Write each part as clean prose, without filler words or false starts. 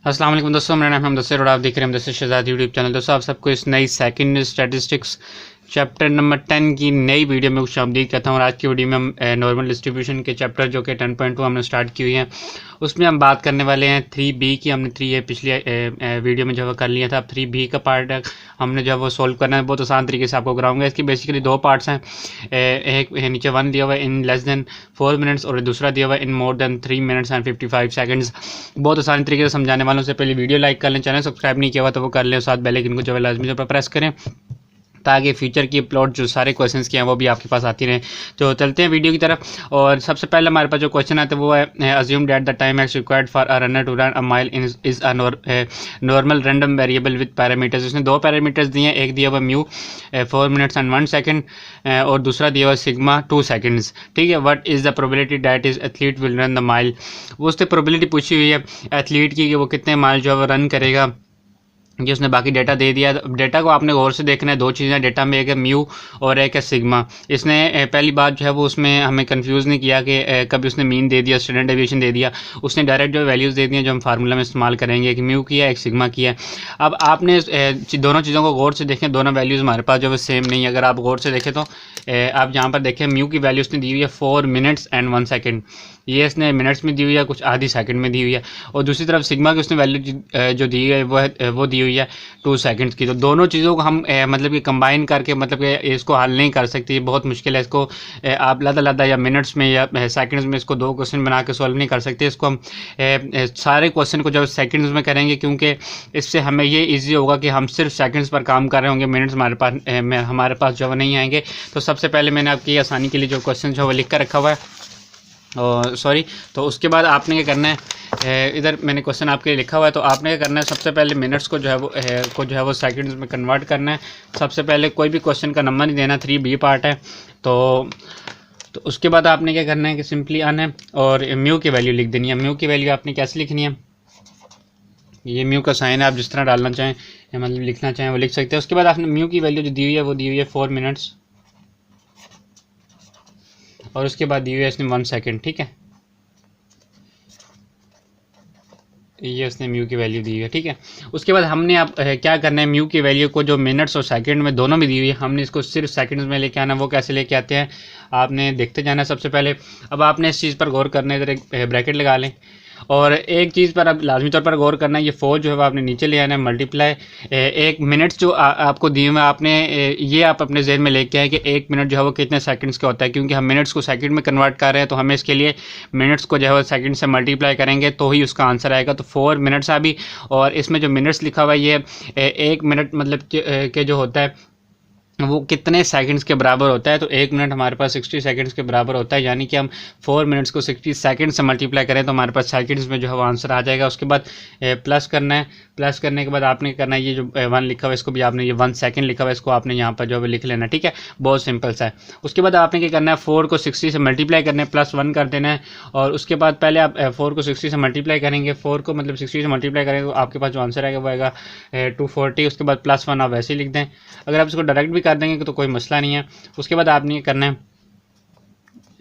अस्सलाम वालेकुम दोस्तों, मेरा नाम है मुदस्सिर और आप देख रहे हैं मुदस्सिर शहजाद यूट्यूब चैनल। दोस्तों आप सबको इस नई सेकंड स्टैटिस्टिक्स चैप्टर नंबर 10 की नई वीडियो में खुशामदीद कहता हूँ। और आज की वीडियो में हम नॉर्मल डिस्ट्रीब्यूशन के चैप्टर जो कि 10.2 हमने स्टार्ट की हुई है उसमें हम बात करने वाले हैं 3B की। हमने 3A पिछली वीडियो में जो है कर लिया था। अब 3B का पार्ट हमने जो है वो सोल्व करना है, बहुत आसान तरीके से आपको कराऊंगा। इसकी बेसिकली दो पार्ट्स हैं, एक नीचे 1 दिया हुआ है इन लेस दैन 4 मिनट्स और दूसरा दिया हुआ है in more than 3 minutes and 55 seconds. बहुत आसान तरीके से समझाने वालों से पहले वीडियो लाइक कर लें, चैनल सब्सक्राइब नहीं किया हुआ तो वो कर लें, साथ बेल आइकन को जो है लाजमी तौर पर प्रेस करें ताकि फ्यूचर की अपलोड जो सारे क्वेश्चंस के हैं वो भी आपके पास आती रहें। तो चलते हैं वीडियो की तरफ। और सबसे पहले हमारे पास जो क्वेश्चन आता है वो है assume that the time X required for a runner to run a mile is a normal random variable with parameters. उसने दो पैरामीटर्स दिए हैं, एक दिया हुआ म्यू 4 मिनट्स एंड 1 सेकंड और दूसरा दिया हुआ सिग्मा 2 सेकंड्स। ठीक है, what is the probability that is athlete will run the mile. वो उससे प्रोबेबिलिटी पूछी हुई है एथलीट की कि वो कितने माइल जो है वो रन करेगा। ये उसने बाकी डेटा दे दिया। डेटा को आपने गौर से देखना है, दो चीज़ें डेटा में, एक है म्यू और एक है सिग्मा। इसने पहली बात जो है वो उसमें हमें कंफ्यूज नहीं किया कि कभी उसने मीन दे दिया, स्टैंडर्ड डेविएशन दे दिया। उसने डायरेक्ट जो वैल्यूज़ दे दी हैं जो हम फार्मूला में इस्तेमाल करेंगे, एक म्यू की है एक सिग्मा की है। अब आपने दोनों चीज़ों को गौर से देखें, दोनों वैल्यूज़ हमारे पास जो है सेम नहीं है। अगर आप गौर से देखें तो आप यहाँ पर देखें म्यू की वैल्यू उसने दी हुई है 4 मिनट्स एंड 1 सेकेंड, ये इसने मिनट्स में दी हुई है, कुछ आधी सेकंड में दी हुई है। और दूसरी तरफ सिग्मा की उसने वैल्यू जो दी है वो दी हुई है 2 सेकंड्स की। तो दोनों चीज़ों को हम मतलब कि कंबाइन करके मतलब कि इसको हल नहीं कर सकते, बहुत मुश्किल है। इसको आप लदा या मिनट्स में या सेकंड्स में इसको दो क्वेश्चन बना के सॉल्व नहीं कर सकते। इसको हम सारे क्वेश्चन को जब सेकंड्स में करेंगे, क्योंकि इससे हमें ये ईजी होगा कि हम सिर्फ सेकंड्स पर काम कर रहे होंगे, मिनट्स हमारे पास जो नहीं आएंगे। तो सबसे पहले मैंने आपकी आसानी के लिए जो क्वेश्चन जो है वो लिख कर रखा हुआ है और तो उसके बाद आपने क्या करना है, इधर मैंने क्वेश्चन आपके लिए लिखा हुआ है। तो आपने क्या करना है, सबसे पहले मिनट्स को जो है वो सेकंड्स में कन्वर्ट करना है। सबसे पहले कोई भी क्वेश्चन का नंबर नहीं देना, 3B पार्ट है। तो उसके बाद आपने क्या करना है कि सिंपली आना है और म्यू की वैल्यू लिख देनी है। म्यू की वैल्यू आपने कैसे लिखनी है, ये म्यू का साइन है, आप जिस तरह डालना चाहें मतलब लिखना चाहें वो लिख सकते हैं। उसके बाद आपने म्यू की वैल्यू जो दी हुई है वो दी हुई है 4 मिनट्स और उसके बाद दी हुई है इसने 1 सेकंड। ठीक है, ये उसने म्यू की वैल्यू दी हुई है। ठीक है, उसके बाद हमने अब क्या करना है, म्यू की वैल्यू को जो मिनट्स और सेकंड में दोनों में दी हुई है हमने इसको सिर्फ सेकंड्स में लेके आना। वो कैसे लेके आते हैं आपने देखते जाना सबसे पहले। अब आपने इस चीज़ पर गौर करना है, इधर एक ब्रैकेट लगा लें और एक चीज़ पर अब लाजमी तौर पर गौर करना है, ये 4 जो है वो आपने नीचे ले आना है, मल्टीप्लाई 1 मिनट्स जो आपको दिए हुए आपने ये आप अपने जहन में लेके आए कि 1 मिनट जो है वो कितने सेकंड्स का होता है। क्योंकि हम मिनट्स को सेकंड में कन्वर्ट कर रहे हैं तो हमें इसके लिए मिनट्स को जो है वो सेकंड से मल्टीप्लाई करेंगे तो ही उसका आंसर आएगा। तो 4 मिनट्स अभी, और इसमें जो मिनट्स लिखा हुआ है ये 1 मिनट मतलब के जो होता है वो कितने सेकंड्स के बराबर होता है। तो 1 मिनट हमारे पास 60 सेकंड्स के बराबर होता है, यानी कि हम 4 मिनट्स को 60 सेकंड से मल्टीप्लाई करें तो हमारे पास सेकंड्स में जो है वो आंसर आ जाएगा। उसके बाद प्लस करना है, प्लस करने के बाद आपने करना है ये जो 1 लिखा हुआ है इसको भी आपने, ये 1 सेकंड लिखा हुआ है इसको आपने यहाँ पर जो है लिख लेना। ठीक है, बहुत सिंपल सा है। उसके बाद आपने क्या करना है, 4 को 60 से मल्टीप्लाई करना है, +1 कर देना है। और उसके बाद पहले आप 4 को 60 से मल्टीप्लाई करेंगे, 4 को मतलब 60 से मल्टीप्लाई करेंगे तो आपके पास जो आंसर आएगा वो आएगा 240। उसके बाद +1 आप वैसे ही लिख दें, अगर आप इसको डायरेक्ट भी कर देंगे तो कोई मसला नहीं है। उसके बाद आपने ये करना है,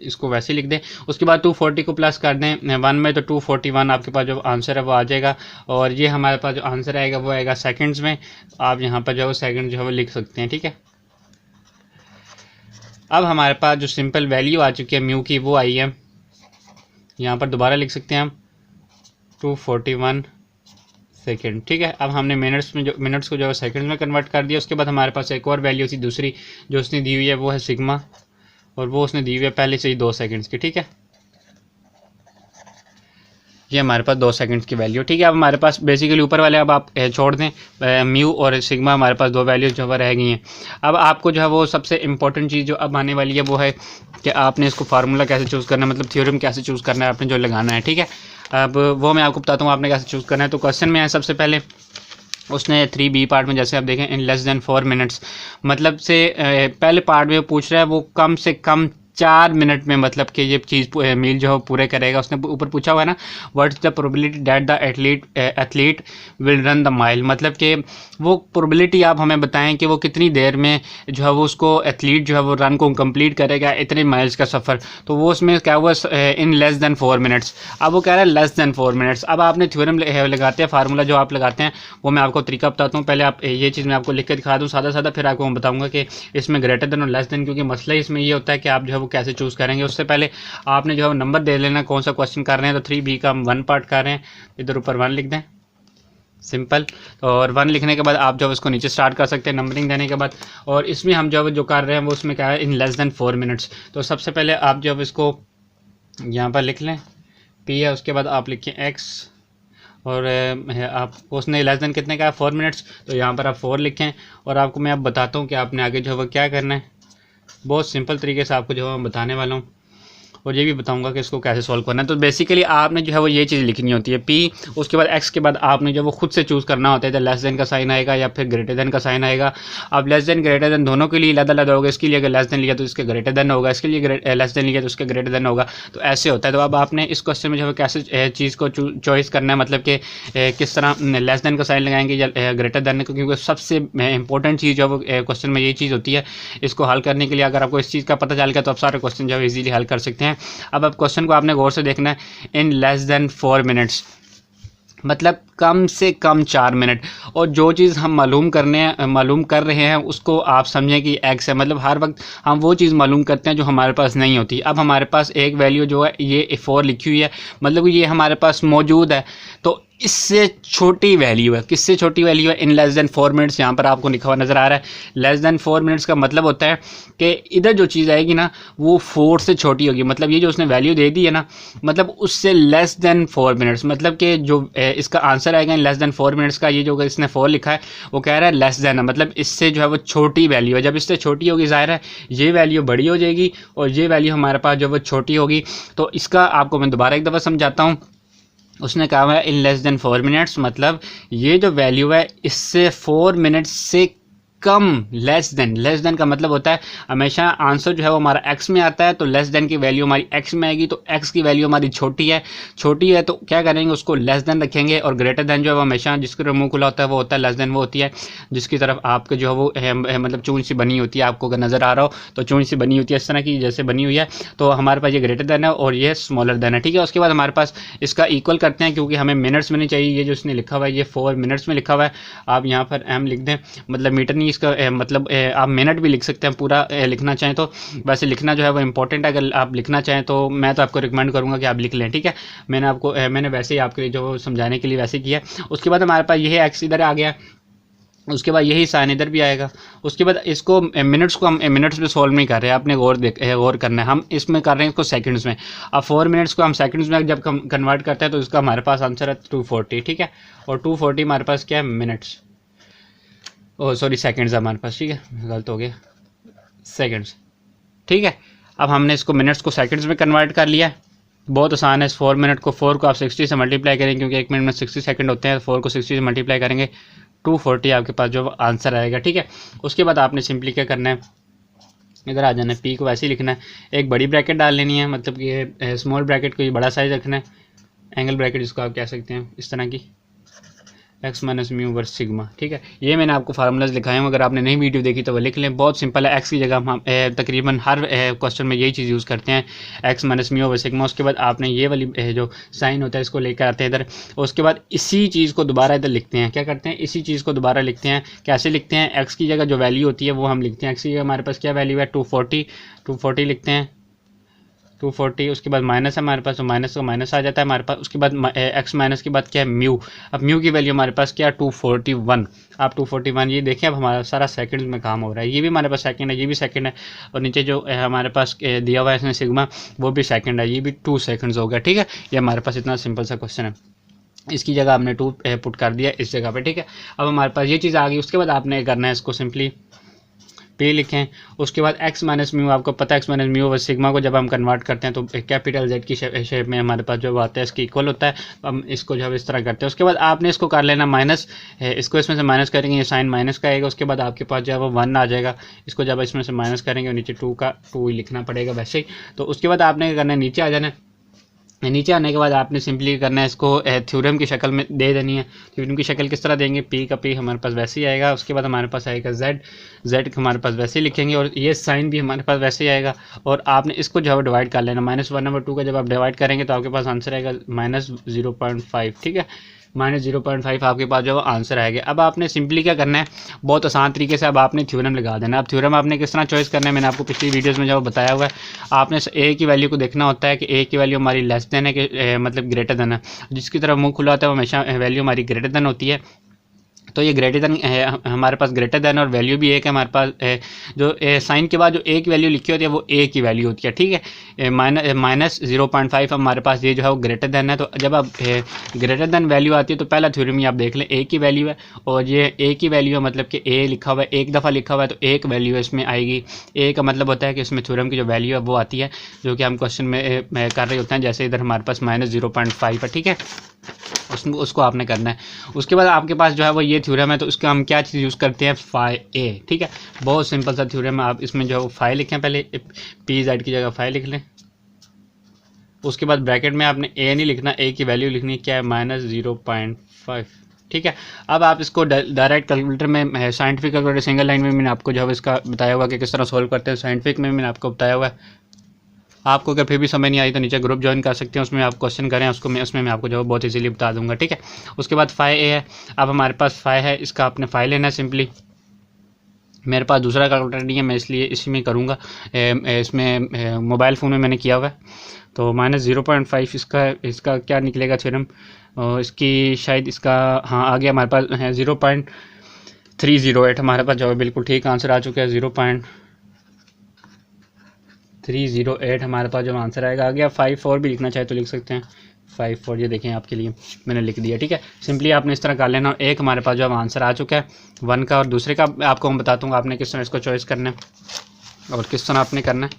इसको वैसे लिख दें। उसके बाद 240 को प्लस कर दें 1 में तो 241 आपके पास जो आंसर है वो आ जाएगा। और ये हमारे पास जो आंसर आएगा वो आएगा सेकंड्स में। आप यहाँ पर जो है सेकंड जो है वो लिख सकते हैं। ठीक है, अब हमारे पास जो सिंपल वैल्यू आ चुकी है म्यू की वो आई है, यहाँ पर दोबारा लिख सकते हैं हम 241 सेकेंड। ठीक है, अब हमने मिनट्स को जो है सेकंड में कन्वर्ट कर दिया। उसके बाद हमारे पास एक और वैल्यू थी दूसरी जो उसने दी हुई है वो है सिग्मा, और वो उसने दी हुई है पहले से ही 2 सेकंड्स की। ठीक है, ये हमारे पास 2 सेकंड्स की वैल्यू। ठीक है, अब हमारे पास बेसिकली ऊपर वाले अब आप छोड़ दें, म्यू और सिग्मा हमारे पास 2 वैल्यूज जो है रह गई हैं। अब आपको जो है वो सबसे इंपॉर्टेंट चीज़ जो अब आने वाली है वो है कि आपने इसको फार्मूला कैसे चूज़ करना है, मतलब थ्योरम कैसे चूज़ करना है आपने जो लगाना है। ठीक है, अब वो मैं आपको बताता हूँ आपने कैसे चूज़ करना है। तो क्वेश्चन में है सबसे पहले उसने 3B पार्ट में जैसे आप देखें इन लेस दैन 4 मिनट्स, मतलब से पहले पार्ट में पूछ रहा है वो कम से कम 4 मिनट में मतलब कि ये चीज़ मील जो है पूरे करेगा। उसने ऊपर पूछा हुआ है ना, what is the probability that the athlete will run the mile, मतलब कि वो प्रोबेबिलिटी आप हमें बताएं कि वो कितनी देर में जो है वो उसको एथलीट जो है वो रन को कंप्लीट करेगा इतने माइल्स का सफ़र। तो वो उसमें क्या हुआ, इन लेस दैन 4 मिनट्स। अब वो कह रहा है लेस दैन 4 मिनट्स। अब आपने थ्योरम लगाते हैं, फार्मूला जो आप लगाते हैं वो मैं आपको तरीका बताता हूँ। पहले आप ये चीज़ मैं आपको लिख के दिखा दूँ सादा सादा, फिर आपको मैं बताऊँगा कि इसमें ग्रेटर देन और लेस देन, क्योंकि मसला इसमें ये होता है कि आप जो है वो कैसे चूज़ करेंगे। उससे पहले आपने जो है नंबर दे लेना कौन सा क्वेश्चन कर रहे हैं। तो 3B का हम 1 पार्ट कर रहे हैं, इधर ऊपर 1 लिख दें, सिंपल। और 1 लिखने के बाद आप जो है उसको नीचे स्टार्ट कर सकते हैं नंबरिंग देने के बाद। और इसमें हम जो कर रहे हैं वो उसमें क्या है, इन लेस देन 4 मिनट्स। तो सबसे पहले आप जब इसको यहाँ पर लिख लें, P है, उसके बाद आप लिखें X, और आप उसने लेस देन कितने का है, 4 मिनट्स, तो यहाँ पर आप 4 लिखें। और आपको मैं अब बताता हूँ कि आपने आगे जो है वो क्या करना है। बहुत सिंपल तरीके से आपको जो है मैं बताने वाला हूँ, और ये भी बताऊंगा कि इसको कैसे सॉल्व करना है। तो बेसिकली आपने जो है वो ये चीज़ लिखनी होती है P, उसके बाद X के बाद आपने जो वो खुद से चूज़ करना होता है, लेस देन का साइन आएगा या फिर ग्रेटर देन का साइन आएगा। अब लेस देन ग्रेटर देन दोनों के लिए अलग अलग होगा। इसके लिए अगर लेस देन लिया तो इसके ग्रेटर देन होगा, इसके लिए लेस देन लिया तो इसके ग्रेटर देन होगा। तो ऐसे होता है। तो अब आपने इस क्वेश्चन में जो है कैसे चीज़ को चॉइस करना है, मतलब कि किस तरह लेस देन का साइन लगाएंगे या ग्रेटर देन का, क्योंकि सबसे इंपॉर्टेंट चीज़ जो है वो क्वेश्चन में यही चीज़ होती है। इसको हल करने के लिए अगर आपको इस चीज़ का पता चल गया तो आप सारे क्वेश्चन जो है ईजिली हल कर सकते हैं। अब क्वेश्चन को आपने गौर से देखना है, इन लेस देन 4 मिनट्स मतलब कम से कम 4 मिनट। और जो चीज़ हम मालूम कर रहे हैं उसको आप समझें कि X है। मतलब हर वक्त हम वो चीज़ मालूम करते हैं जो हमारे पास नहीं होती। अब हमारे पास एक वैल्यू जो है ये 4 लिखी हुई है, मतलब ये हमारे पास मौजूद है। तो इससे छोटी वैल्यू है, किससे छोटी वैल्यू है, इन लेस देन 4 मिनट्स। यहाँ पर आपको लिखा हुआ नज़र आ रहा है। लेस देन 4 मिनट्स का मतलब होता है कि इधर जो चीज़ आएगी ना वो 4 से छोटी होगी। मतलब ये जो उसने वैल्यू दे दी है ना, मतलब उससे लेस देन 4 मिनट्स, मतलब कि जो इसका आंसर आएगा इन लेस देन 4 मिनट्स का, ये जो इसने 4 लिखा है वो कह रहा है लेस देन है, मतलब इससे जो है वो छोटी वैल्यू है। जब इससे छोटी होगी ज़ाहिर है ये वैल्यू बड़ी हो जाएगी और ये वैल्यू हमारे पास जो वो छोटी होगी। तो इसका आपको मैं दोबारा एक दफ़ा समझाता हूँ। उसने कहा है इन लेस देन 4 मिनट्स, मतलब ये जो वैल्यू है इससे 4 मिनट्स से कम। लेस देन का मतलब होता है हमेशा आंसर जो है वो हमारा X में आता है, तो लेस देन की वैल्यू हमारी X में आएगी। तो X की वैल्यू हमारी छोटी है तो क्या करेंगे, उसको लेस देन रखेंगे। और ग्रेटर देन जो है वो हमेशा जिसके मुंह खुला होता है वो होता है लेस देन, वो होती है जिसकी तरफ आपके जो है वो मतलब चूंज सी बनी होती है। आपको अगर नज़र आ रहा हो तो चूंज सी बनी होती है इस तरह की जैसे बनी हुई है। तो हमारे पास ये ग्रेटर देन है और ये स्मॉलर देन है, ठीक है। उसके बाद हमारे पास इसका इक्वल करते हैं, क्योंकि हमें मिनट्स में नहीं चाहिए। ये जो इसने लिखा हुआ है ये 4 मिनट्स में लिखा हुआ है। आप यहाँ पर M लिख दें, मतलब मीटर नहीं, इसका मतलब आप मिनट भी लिख सकते हैं पूरा लिखना चाहें तो। वैसे लिखना जो है वो इंपॉर्टेंट है, अगर आप लिखना चाहें तो मैं तो आपको रिकमेंड करूंगा कि आप लिख लें, ठीक है। मैंने वैसे ही आपके लिए जो समझाने के लिए वैसे किया। उसके बाद हमारे पास यही X इधर आ गया, उसके बाद यही साइन इधर भी आएगा। उसके बाद इसको मिनट्स को हम मिनट्स में सॉल्व नहीं कर रहे हैं, आपने गौर करना है। हम इसमें कर रहे हैं इसको सेकंड्स में। अब 4 मिनट्स को हम सेकंड्स में जब कन्वर्ट करते हैं तो इसका हमारे पास आंसर है 240, ठीक है। और 240 हमारे पास क्या है, मिनट्स, ओह सॉरी सेकंड्स हमारे पास, ठीक है, गलत हो गया, सेकंड्स, ठीक है। अब हमने इसको मिनट्स को सेकंड्स में कन्वर्ट कर लिया है। बहुत आसान है। 4 मिनट को 4 को आप 60 से मल्टीप्लाई करेंगे, क्योंकि 1 मिनट में 60 सेकंड होते हैं। 4 को 60 से मल्टीप्लाई करेंगे 240 आपके पास जो आंसर आएगा, ठीक है। उसके बाद आपने सिंपली क्या करना है, इधर आ जाना है, P को वैसे ही लिखना है। एक बड़ी ब्रैकेट डाल लेनी है, मतलब कि स्मॉल ब्रैकेट को ये बड़ा साइज रखना है, एंगल ब्रैकेट जिसको आप कह सकते हैं इस तरह की, X माइनस म्यू वर्स सिग्मा, ठीक है। ये मैंने आपको फार्मूलाज लिखाए हैं, अगर आपने नई वीडियो देखी तो वो लिख लें। बहुत सिंपल है। X की जगह हम तकरीबन हर क्वेश्चन में यही चीज़ यूज़ करते हैं, X माइनस म्यू वर्स सिग्मा। उसके बाद आपने ये वाली जो साइन होता है इसको लेकर आते हैं इधर। उसके बाद इसी चीज़ को दोबारा इधर लिखते हैं। क्या करते हैं, इसी चीज़ को दोबारा लिखते हैं। कैसे लिखते हैं, X की जगह जो वैल्यू होती है वो हम लिखते हैं। X की जगह हमारे पास क्या वैल्यू है, 240 लिखते हैं, 240। उसके बाद माइनस है हमारे पास, तो माइनस का माइनस आ जाता है हमारे पास। उसके बाद X माइनस के बाद क्या है, म्यू। अब म्यू की वैल्यू हमारे पास क्या है, 241। आप 241 ये देखें, अब हमारा सारा सेकंड में काम हो रहा है। ये भी हमारे पास सेकंड है, ये भी सेकंड है, और नीचे जो हमारे पास दिया हुआ है इसमें सिग्मा वो भी सेकंड है, ये भी 2 सेकंड्स हो गया, ठीक है। ये हमारे पास इतना सिंपल सा क्वेश्चन है। इसकी जगह आपने 2 पुट कर दिया इस जगह पे, ठीक है। अब हमारे पास ये चीज़ आ गई। उसके बाद आपने करना है इसको सिंपली पी लिखें। उसके बाद एक्स माइनस म्यू, आपको पता है एक्स माइनस म्यू सिग्मा को जब हम कन्वर्ट करते हैं तो कैपिटल जेड की शेप में हमारे पास जो आता है इसकी इक्वल होता है। हम इसको जो है इस तरह करते हैं। उसके बाद आपने इसको कर लेना माइनस, इसको इसमें से माइनस करेंगे, ये साइन माइनस का आएगा। उसके बाद आपके पास जो है वो 1 आ जाएगा। इसको जब इसमें से माइनस करेंगे और नीचे 2 का 2 ही लिखना पड़ेगा वैसे ही। तो उसके बाद आपने क्या करना है, नीचे आ जाना है। नीचे आने के बाद आपने सिंपली करना है, इसको थ्योरम की शक्ल में दे देनी है। थ्योरम की शक्ल किस तरह देंगे, पी का पी हमारे पास वैसे ही आएगा। उसके बाद हमारे पास आएगा जेड, जेड हमारे पास वैसे ही लिखेंगे और ये साइन भी हमारे पास वैसे ही आएगा। और आपने इसको जो है डिवाइड कर लेना, -1/2 का जब आप डिवाइड करेंगे तो आपके पास आंसर आएगा -0.5। ठीक है, -0.5 आपके पास जो आंसर आएगा। अब आपने सिंपली क्या करना है, बहुत आसान तरीके से अब आपने थ्योरम लगा देना। अब थ्योरम आपने किस तरह चॉइस करना है, मैंने आपको पिछली वीडियोस में जब बताया हुआ है। आपने ए की वैल्यू को देखना होता है कि ए की वैल्यू हमारी लेस देन है कि मतलब ग्रेटर देन है। जिसकी तरफ मुंह खुला होता है वो हमेशा वैल्यू हमारी ग्रेटर देन होती है। तो ये ग्रेटर देन है हमारे पास, ग्रेटर देन और वैल्यू भी एक है हमारे पास। जो साइन के बाद जो ए की वैल्यू लिखी होती है वो ए की वैल्यू होती है। ठीक है, -0.5 हमारे पास ये जो है वो ग्रेटर देन है। तो जब आप ग्रेटर देन वैल्यू आती है तो पहला थ्योरम ही आप देख लें, ए की वैल्यू है और ये ए की वैल्यू है, मतलब कि ए लिखा हुआ है, एक दफ़ा लिखा हुआ है तो एक वैल्यू इसमें आएगी। ए का मतलब होता है कि इसमें थ्योरम की जो वैल्यू है वो आती है, जो कि हम क्वेश्चन में कर रहे होते हैं। जैसे इधर हमारे पास -0.5 है। ठीक है, उसको आपने करना है। उसके बाद आपके पास जो है वो ये थ्योरम है, तो उसका हम क्या चीज़ यूज़ करते हैं, फाई ए। ठीक है, बहुत सिंपल सा थ्योरम है। आप इसमें जो है वो फाई लिखें, पहले पी जेड की जगह फाई लिख लें। उसके बाद ब्रैकेट में आपने ए नहीं लिखना, ए की वैल्यू लिखनी क्या है, -0.5। ठीक है, अब आप इसको डायरेक्ट कैलकुलेटर में, साइंटिफिक कैलकुलेटर सिंगल लाइन में मैंने आपको जो है इसका बताया हुआ कि किस तरह सोल्व करते हैं। साइंटिफिक में मैंने आपको बताया हुआ है। आपको अगर फिर भी समझ नहीं आई तो नीचे ग्रुप ज्वाइन कर सकते हैं, उसमें आप क्वेश्चन करें, उसमें मैं आपको जो बहुत इजीली बता दूंगा। ठीक है, उसके बाद फाई ए है। अब हमारे पास फाई है, इसका आपने फाई लेना है सिंपली। मेरे पास दूसरा कैलकुलेटर नहीं है, मैं इसलिए इसी में करूँगा। इसमें मोबाइल फ़ोन में मैंने किया हुआ है। तो -0.5 इसका क्या निकलेगा थ्योरम, इसकी शायद इसका हाँ आ गया हमारे पास है 0.308 हमारे पास जो है बिल्कुल ठीक आंसर आ चुका है। 0.308 हमारे पास जो आंसर आएगा आ गया। 54 भी लिखना चाहे तो लिख सकते हैं, 54 ये देखें आपके लिए मैंने लिख दिया। ठीक है, सिंपली आपने इस तरह कर लेना। और एक हमारे पास जो आंसर आ चुका है 1 का, और दूसरे का आपको मैं बताता हूँ आपने किस तरह इसको चॉइस करना है और किस तरह आपने करना है।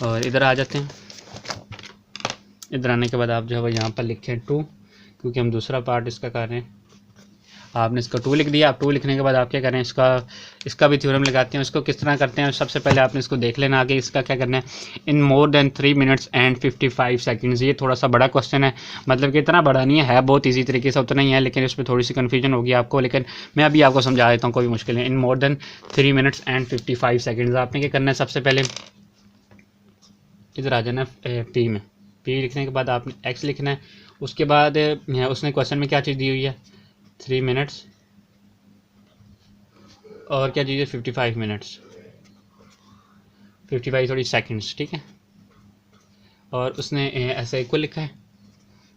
और इधर आ जाते हैं। इधर आने के बाद आप जो है यहाँ पर लिखें 2, क्योंकि हम दूसरा पार्ट इसका कर रहे हैं। आपने इसका 2 लिख दिया। आप 2 लिखने के बाद आप क्या करें, इसका भी थ्योरम लगाते हैं। इसको किस तरह करते हैं, सबसे पहले आपने इसको देख लेना आगे। इसका क्या करना है, in more than 3 minutes and 55 seconds. ये थोड़ा सा बड़ा क्वेश्चन है, मतलब कि इतना बड़ा नहीं है, बहुत ईजी तरीके से उतना ही है, लेकिन इसमें थोड़ी सी कन्फ्यूजन होगी आपको, लेकिन मैं अभी आपको समझा देता हूँ, कोई मुश्किल नहीं। In more than 3 minutes and 55 seconds आपने क्या करना है, सबसे पहले इधर आ जाना पी में। पी लिखने के बाद आपने एक्स लिखना है। उसके बाद उसने क्वेश्चन में क्या चीज़ दी हुई है, 3 मिनट्स और क्या चीज़ है 55 मिनट्स, 55 थोड़ी सेकंड्स। ठीक है, और उसने ऐसा इक्वल लिखा है।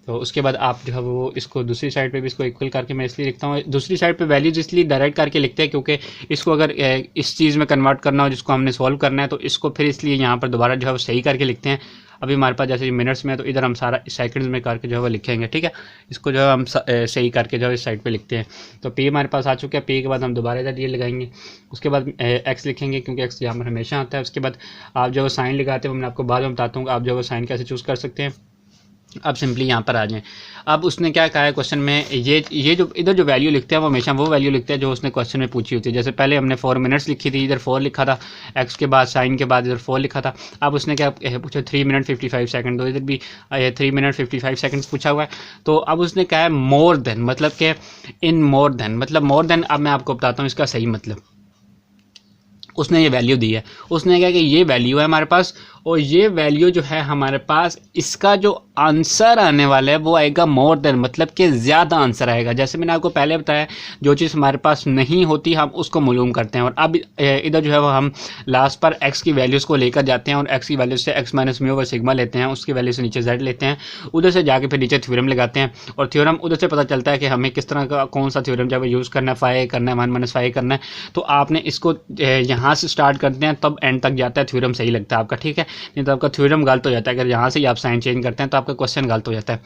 तो उसके बाद आप जो है वो इसको दूसरी साइड पे भी इसको इक्वल करके मैं इसलिए लिखता हूँ। दूसरी साइड पे वैल्यूज इसलिए डायरेक्ट करके लिखते हैं क्योंकि इसको अगर इस चीज़ में कन्वर्ट करना हो जिसको हमने सॉल्व करना है, तो इसको फिर इसलिए यहाँ पर दोबारा जो है वो सही करके लिखते हैं। अभी हमारे पास जैसे मिनट्स में, तो इधर हम सारा सेकंड्स में करके जो है वो लिखेंगे। ठीक है, इसको जो है हम सही करके जो है इस साइड पे लिखते हैं। तो पी हमारे पास आ चुका है। पी के बाद हम दोबारा इधर ये लगाएंगे। उसके बाद एक्स लिखेंगे क्योंकि एक्स यहाँ पर हमेशा आता है। उसके बाद आप जो साइन लगाते हैं, मैं आपको बाद में बताता हूँ आप जो है साइन कैसे चूज़ कर सकते हैं। अब सिंपली यहाँ पर आ जाएं। अब उसने क्या कहा है क्वेश्चन में, ये जो इधर जो वैल्यू लिखते हैं वो हमेशा वो वैल्यू लिखते हैं जो उसने क्वेश्चन में पूछी होती है। जैसे पहले हमने 4 मिनट्स लिखी थी, इधर 4 लिखा था, एक्स के बाद साइन के बाद इधर 4 लिखा था। अब उसने क्या पूछा 3 मिनट 55 सेकंड, तो इधर भी 3 मिनट 55 सेकंड्स पूछा हुआ है। तो अब उसने कहा है मोर देन, मतलब कि इन मोर देन, मतलब मोर देन। अब मैं आपको बताता हूँ इसका सही मतलब। उसने ये वैल्यू दी है, उसने कहा कि ये वैल्यू है हमारे पास, और ये वैल्यू जो है हमारे पास, इसका जो आंसर आने वाला है वो आएगा मोर देन, मतलब कि ज़्यादा आंसर आएगा। जैसे मैंने आपको पहले बताया, जो चीज़ हमारे पास नहीं होती हम उसको मालूम करते हैं। और अब इधर जो है वो हम लास्ट पर एक्स की वैल्यूज़ को लेकर जाते हैं और एक्स की वैल्यू से एक्स माइनस म्यू व सिग्मा लेते हैं, उसकी वैल्यू से नीचे जेड लेते हैं, उधर से जाके फिर नीचे थ्योरम लगाते हैं। और थ्योरम उधर से पता चलता है कि हमें किस तरह का कौन सा थ्योरम जब यूज़ करना है, फाई करना है, 1 माइनस फाई करना है। तो आपने इसको यहाँ से स्टार्ट करते हैं, तब एंड तक जाता है, थ्योरम सही लगता है आपका। ठीक है, नहीं तो आपका थ्योरम गलत हो जाता है। अगर यहाँ से ही आप साइन चेंज करते हैं तो आपका क्वेश्चन गलत हो जाता है।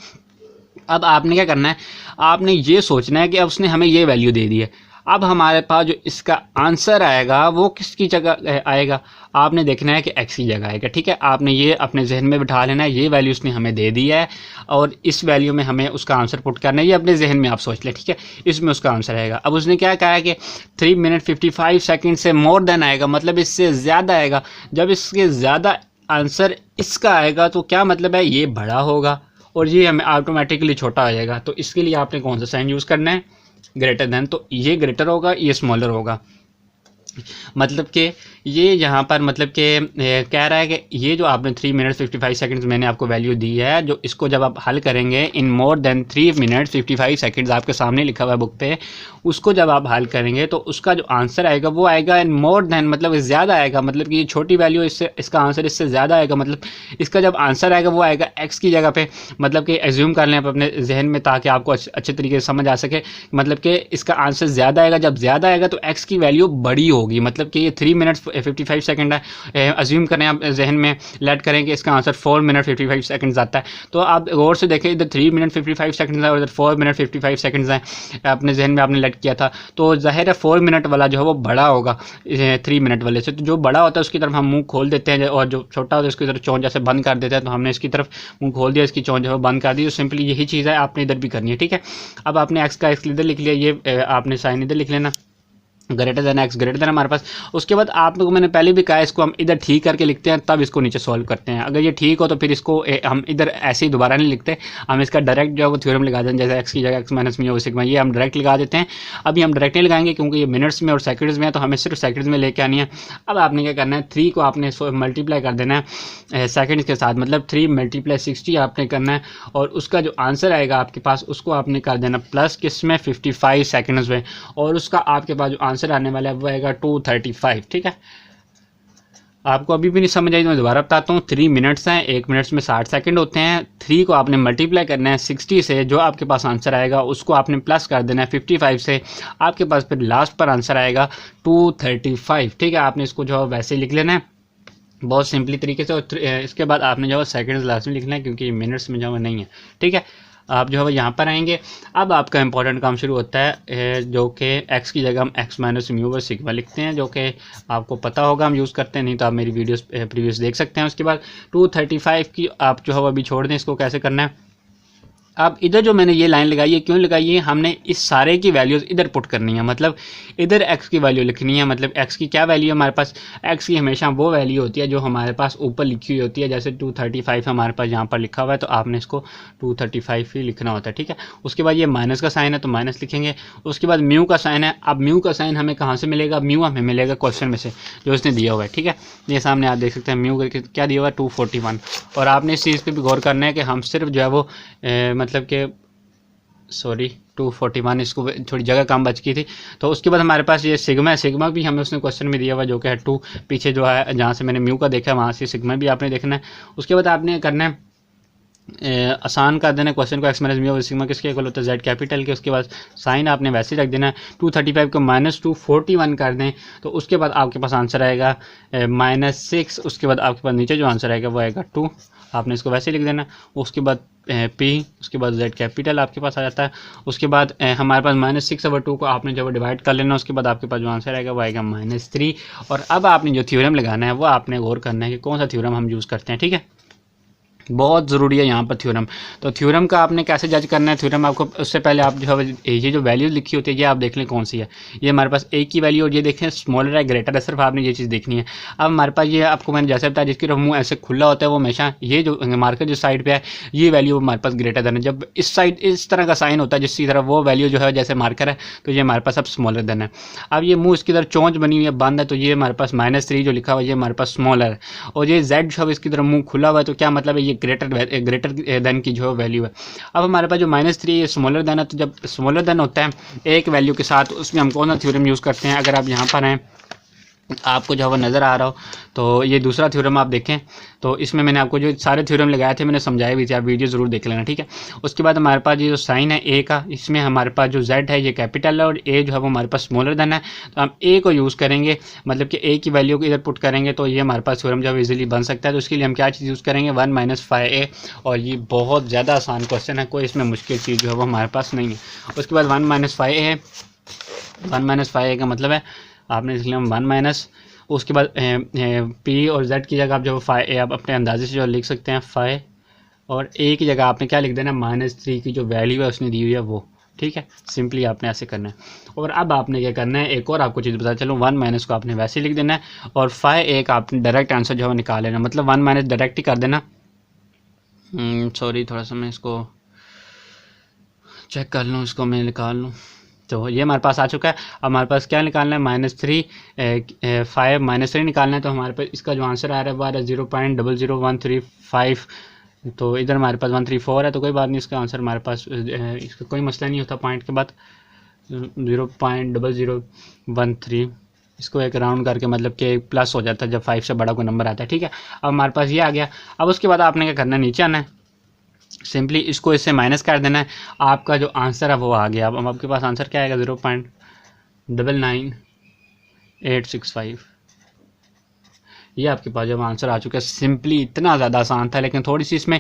अब आपने क्या करना है, आपने ये सोचना है कि अब उसने हमें ये वैल्यू दे दी है। अब हमारे पास जो इसका आंसर आएगा वो किसकी जगह आएगा, आपने देखना है कि x की जगह आएगा। ठीक है, आपने ये अपने जहन में बिठा लेना है, ये वैल्यू उसने हमें दे दी है और इस वैल्यू में हमें उसका आंसर पुट करना है, ये अपने जहन में आप सोच लें। ठीक है, इसमें उसका आंसर आएगा। अब उसने क्या कहा है कि 3 मिनट 55 सेकेंड से मोर देन आएगा, मतलब इससे ज़्यादा आएगा। जब इसके ज़्यादा आंसर इसका आएगा तो क्या मतलब है, ये बड़ा होगा और ये हमें ऑटोमेटिकली छोटा आ जाएगा। तो इसके लिए आपने कौन सा साइन यूज़ करना है, ग्रेटर देन। तो ये ग्रेटर होगा, ये स्मॉलर होगा। मतलब कि ये यहाँ पर मतलब कि कह रहा है कि ये जो आपने 3 मिनट 55 सेकंड्स मैंने आपको वैल्यू दी है, जो इसको जब आप हल करेंगे इन मोर देन 3 मिनट 55 सेकंड्स आपके सामने लिखा हुआ है बुक पे, उसको जब आप हल करेंगे तो उसका जो आंसर आएगा वो आएगा इन मोर देन, मतलब ज़्यादा आएगा। मतलब कि ये छोटी वैल्यू इससे इसका आंसर इससे ज़्यादा आएगा। मतलब इसका जब आंसर आएगा वो आएगा एक्स की जगह पे। मतलब कि एज्यूम कर लें आप अपने जहन में ताकि आपको अच्छे तरीके से समझ आ सके। मतलब कि इसका आंसर ज़्यादा आएगा, जब ज़्यादा आएगा तो एक्स की वैल्यू बड़ी होगी। मतलब कि ये 3 मिनट 55 सेकंड है, अज्यूम करें आप जहन में, लेट करें कि इसका आंसर 4 मिनट 55 सेकंड्स आता है। तो आप गौर से देखें, इधर 3 मिनट 55 सेकंड्स है और इधर 4 मिनट 55 सेकंड्स हैं, अपने जहन में आपने लेट किया था। तो ज़ाहिर है 4 मिनट वाला जो है वो बड़ा होगा 3 मिनट वाले से। तो जो बड़ा होता है उसकी तरफ हम मुंह खोल देते हैं और जो छोटा होता है उसकी तरफ चोंच जैसे बंद कर देते हैं। तो हमने इसकी तरफ मुंह खोल दिया, इसकी चोंच जो है बंद कर दी। तो सिंपली यही चीज़ है, आपने इधर भी करनी है। ठीक है, अब आपने एक्स का एक्स इधर लिख लिया, ये आपने साइन इधर लिख लेना, greater than x greater than हमारे पास। उसके बाद आप लोगों को मैंने पहले भी कहा, इसको हम इधर ठीक करके लिखते हैं तब इसको नीचे सॉल्व करते हैं। अगर ये ठीक हो तो फिर इसको हम इधर ऐसे ही दोबारा नहीं लिखते, हम इसका डायरेक्ट जो है वो थ्योरम लगा दें। जैसे एक्स की जगह एक्स माइनस म्यू सिग्मा, ये हम डायरेक्ट लगा देते हैं। अभी हम डायरेक्ट नहीं लगाएंगे क्योंकि ये मिनट्स में और सेकंड्स में है, तो हमें सिर्फ सेकंड्स में लेके आनी है। अब आपने क्या करना है, 3 को आपने मल्टीप्लाई कर देना है सेकंड्स के साथ, मतलब 3 × 60 आपने करना है और उसका जो आंसर आएगा आपके पास उसको आपने कर देना प्लस किसमें 55 सेकंड्स में, और उसका आपके पास जो आंसर आने वाला है वो आएगा 235। ठीक है, आपको अभी भी नहीं समझ आई तो मैं दोबारा बताता हूँ। 3 मिनट्स हैं, 1 मिनट में 60 सेकंड होते हैं। 3 को आपने मल्टीप्लाई करना है 60 से, जो आपके पास आंसर आएगा उसको आपने प्लस कर देना है 55 से, आपके पास फिर लास्ट पर आंसर आएगा 235। ठीक है, आपने इसको जो है वैसे लिख लेना है बहुत सिंपली तरीके से। और इसके बाद आपने जो है सेकंड्स लास्ट में लिखना है क्योंकि मिनट्स में जो है नहीं है। ठीक है, आप जो है यहाँ पर आएंगे। अब आपका इंपॉर्टेंट काम शुरू होता है, जो कि एक्स की जगह हम एक्स माइनस म्यू वर सिग्मा लिखते हैं, जो कि आपको पता होगा हम यूज़ करते हैं, नहीं तो आप मेरी वीडियोस प्रीवियस देख सकते हैं। उसके बाद 235 की आप जो है अभी छोड़ दें, इसको कैसे करना है। अब इधर जो मैंने ये लाइन लगाई है, क्यों लगाई है, हमने इस सारे की वैल्यूज़ इधर पुट करनी है। मतलब इधर x की वैल्यू लिखनी है। मतलब x की क्या वैल्यू है हमारे पास, x की हमेशा वो वैल्यू होती है जो हमारे पास ऊपर लिखी हुई होती है। जैसे 235 हमारे पास यहाँ पर लिखा हुआ है तो आपने इसको 235 ही लिखना होता है। ठीक है, उसके बाद ये माइनस का साइन है तो माइनस लिखेंगे। उसके बाद म्यू का साइन है। अब म्यू का साइन हमें कहाँ से मिलेगा, म्यू हमें मिलेगा क्वेश्चन में से जो इसने दिया हुआ है। ठीक है, ये सामने आप देख सकते हैं म्यू क्या दिया हुआ है 241। और आपने इस चीज़ पर भी गौर करना है कि हम सिर्फ जो है वो मतलब कि 241, इसको थोड़ी जगह कम बच गई थी। तो उसके बाद हमारे पास ये सिग्मा है, सिग्मा भी हमें उसने क्वेश्चन में दिया हुआ जो कि है 2, पीछे जो है जहाँ से मैंने म्यू का देखा है वहाँ से सिग्मा भी आपने देखना है। उसके बाद आपने करना है आसान कर देना क्वेश्चन को, एक्स माइनस म्यू सिग्मा किसके इक्वल होता है, जेड कैपिटल के। उसके बाद साइन आपने वैसे रख देना है, 235 को -241 कर दें तो उसके बाद आपके पास आंसर आएगा -6। उसके बाद आपके पास नीचे जो आंसर आएगा वो आएगा 2, आपने इसको वैसे लिख देना। उसके बाद P, उसके बाद जेड कैपिटल आपके पास आ जाता है। उसके बाद हमारे पास -6/2 को आपने जब डिवाइड कर लेना, उसके बाद आपके पास जो आंसर आएगा वो आएगा -3। और अब आपने जो थ्योरम लगाना है वो आपने गौर करना है कि कौन सा थ्योरम हम यूज़ करते हैं। ठीक है, बहुत ज़रूरी है यहाँ पर थ्योरम। तो थ्योरम का आपने कैसे जज करना है, थ्योरम आपको उससे पहले आप जो है ये जो वैल्यूज लिखी होती है ये आप देख लें कौन सी है। ये हमारे पास ए की वैल्यू और ये देखें स्मॉलर है ग्रेटर है, सिर्फ आपने ये चीज़ देखनी है। अब हमारे पास ये आपको मैंने जैसे बताया जिसकी तरफ मुँह ऐसे खुला होता है वो हमेशा ये जो मार्कर जो साइड पर है ये वैल्यू हमारे पास ग्रेटर देन है। जब इस साइड इस तरह का साइन होता है जिसकी तरफ वो वैल्यू जो है जैसे मार्कर है तो ये हमारे पास अब स्मॉलर देन है। अब ये मुँह इसकी तरफ चोंच बनी हुई है बंद है तो ये हमारे पास -3 जो लिखा हुआ है ये हमारे पास स्मॉलर है। और ये जेड जो है इसकी तरफ मुँह खुला हुआ है तो क्या मतलब है, ये ग्रेटर देन की जो वैल्यू है। अब हमारे पास जो -3 ये स्मॉलर देन है, तो जब स्मॉलर देन होता है एक वैल्यू के साथ उसमें हम कौन सा थ्योरम यूज़ करते हैं। अगर आप यहाँ पर हैं आपको जो है नज़र आ रहा हो तो ये दूसरा थ्योरम आप देखें तो इसमें मैंने आपको जो सारे थ्योरम लगाए थे मैंने समझाए भी थे, आप वीडियो ज़रूर देख लेना। ठीक है, उसके बाद हमारे पास ये जो साइन है ए का, इसमें हमारे पास जो जेड है ये कैपिटल है और ए जो है वो हमारे पास स्मॉलर देन है तो हम ए को यूज़ करेंगे। मतलब कि ए की वैल्यू को इधर पुट करेंगे तो ये हमारे पास थ्योरम जो है इजीली बन सकता है। तो उसके लिए हम क्या चीज़ यूज़ करेंगे 1 - 5a। और ये बहुत ज़्यादा आसान क्वेश्चन है, कोई इसमें मुश्किल चीज़ जो है वो हमारे पास नहीं है। उसके बाद 1 - 5a है 1 माइनस फाइव ए का मतलब है आपने लिख लिया 1 माइनस, उसके बाद पी और जेड की जगह आप जो फाइव आप अपने अंदाजे से जो लिख सकते हैं फाइव, और ए की जगह आपने क्या लिख देना -3 की जो वैल्यू है उसने दी हुई है वो, ठीक है। सिंपली आपने ऐसे करना है। और अब आपने क्या करना है, एक और आपको चीज़ बता चलो, 1 माइनस को आपने वैसे ही लिख देना है और फाइव ए का आपने डायरेक्ट आंसर जो है निकाल लेना, मतलब 1 माइनस डायरेक्ट ही कर देना। सॉरी थोड़ा सा मैं इसको चेक कर लूँ, इसको मैं निकाल लूँ। तो ये हमारे पास आ चुका है। अब हमारे पास क्या निकालना है, -3 5 -3 निकालना है। तो हमारे पास इसका जो आंसर आ रहा है वो आ रहा है 0.00135। तो इधर हमारे पास 134 है, तो कोई बात नहीं, इसका आंसर हमारे पास इसका कोई मसला नहीं होता। पॉइंट के बाद 0.0013, इसको एक राउंड करके मतलब कि प्लस हो जाता है जब 5 से बड़ा कोई नंबर आता है, ठीक है। अब हमारे पास ये आ गया। अब उसके बाद आपने क्या करना है, नीचे आना है, सिंपली इसको इससे माइनस कर देना है, आपका जो आंसर है वो आ गया। अब आपके पास आंसर क्या आएगा, 0.99865। ये आपके पास जब आंसर आ चुका है। सिंपली इतना ज़्यादा आसान था, लेकिन थोड़ी सी इसमें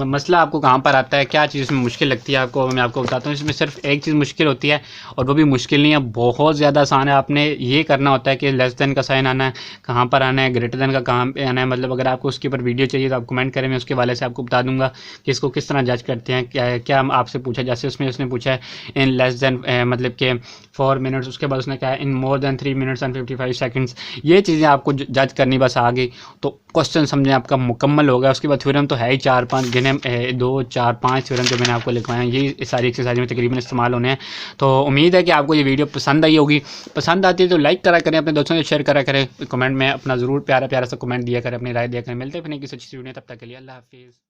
मसला आपको कहाँ पर आता है, क्या चीज़ इसमें मुश्किल लगती है आपको, मैं आपको बताता हूँ। इसमें सिर्फ एक चीज़ मुश्किल होती है, और वो भी मुश्किल नहीं है, बहुत ज़्यादा आसान है। आपने ये करना होता है कि लेस देन का साइन आना है, कहाँ पर आना है, ग्रेटर देन का कहाँ पे आना है। मतलब अगर आपको उसके ऊपर वीडियो चाहिए तो आप कमेंट करें, मैं उसके वाले से आपको बता दूँगा कि इसको किस तरह जज करते हैं। क्या हम आपसे पूछा, जैसे उसमें उसने पूछा है इन लेस देन मतलब कि 4 मिनट्स, उसके बाद उसने कहा in more than 3 minutes and 55 seconds. ये चीज़ें आपको जज करनी बस आ गई तो क्वेश्चन समझें आपका मुकम्मल हो गया। उसके बाद थ्योरम तो है ही 4-5 गिने, 2-4-5 थ्योरम जो मैंने आपको लिखवाए हैं, ये सारी एक्सरसाइज में तकरीबन इस्तेमाल होने हैं। तो उम्मीद है कि आपको ये वीडियो पसंद आई होगी। पसंद आती है तो लाइक करा करें, अपने दोस्तों से शेयर करा करें, कमेंट में अपना ज़रूर प्यारा प्यारा सा कमेंट दिया करें, अपनी राय दिया करें। मिलते हैं फिर किसी अच्छी वीडियो, तब तक के लिए अल्लाह हाफिज़।